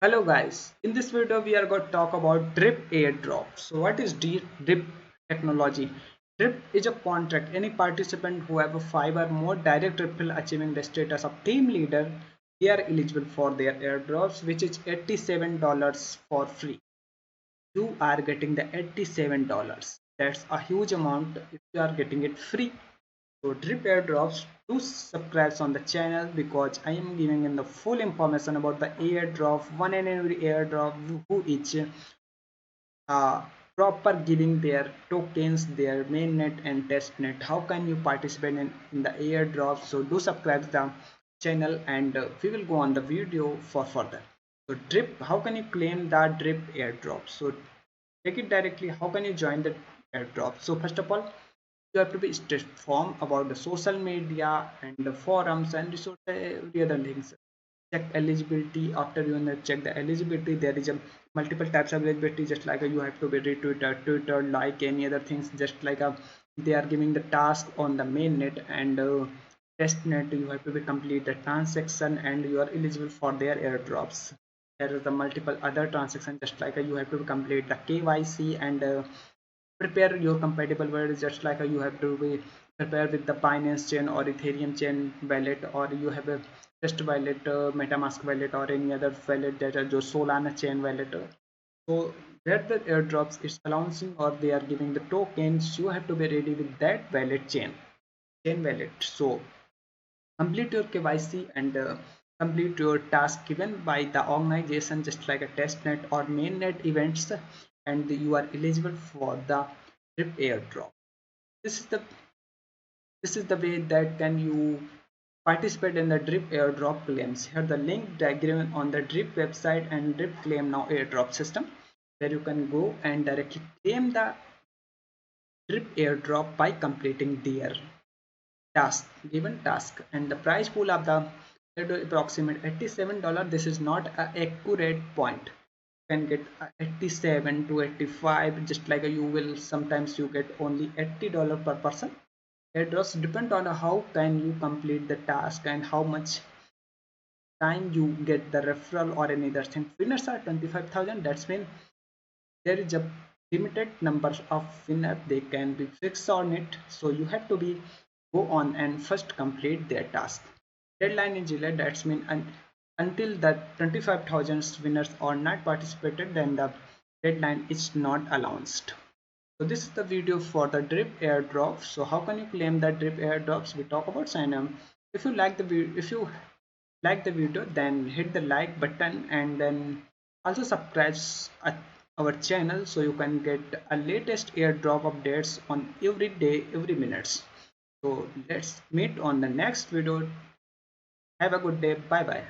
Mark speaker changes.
Speaker 1: Hello guys, in this video we are going to talk about drip airdrop. So what is drip technology? Drip is a contract. Any participant who have a 5 or more direct ripple achieving the status of team leader, they are eligible for their airdrops, which is $87 for free. You are getting the $87. That's a huge amount if you are getting it free. So drip airdrops, do subscribe on the channel because I am giving in the full information about the airdrop, one and every airdrop, who is uh, proper giving their tokens, their mainnet and testnet. How can you participate in the airdrop? So do subscribe the channel and we will go on the video for further. So drip, how can you claim the drip airdrop? So take it directly. How can you join the airdrop? So first of all, you have to be informed about the social media and the forums and resource every other things. Check eligibility. After you check the eligibility, there is a multiple types of eligibility, just like you have to be retweeted, Twitter, like any other things, just like they are giving the task on the mainnet and testnet. You have to be complete the transaction and you are eligible for their airdrops. There is the multiple other transactions, just like you have to complete the KYC and prepare your compatible wallet, just like you have to be prepare with the Binance chain or Ethereum chain wallet, or you have a Trust wallet, MetaMask wallet, or any other wallet that are just Solana chain wallet. So that the airdrops is announcing or they are giving the tokens, you have to be ready with that wallet chain wallet. So complete your KYC and complete your task given by the organization, just like a testnet or mainnet events, and you are eligible for the drip airdrop. This is the this is the way that can you participate in the drip airdrop claims. Here the link diagram on the drip website and drip claim now airdrop system, where you can go and directly claim the drip airdrop by completing their task, and the price pool of the approximate $87. This is not an accurate point. You can get 87 to 85, just like you will sometimes you get only $80 per person. It does depend on how can you complete the task and how much time you get the referral or any other thing. Winners are 25,000. That's mean there is a limited number of winner, they can be fixed on it, so you have to be go on and first complete their task. Deadline is delayed, that's mean until the 25,000 winners are not participated, then the deadline is not announced. So this is the video for the drip airdrop. So how can you claim the drip airdrops? We talk about sign up. If you like the video, then hit the like button and then also subscribe our channel so you can get a latest airdrop updates on every day, every minutes. So let's meet on the next video. Have a good day. Bye bye.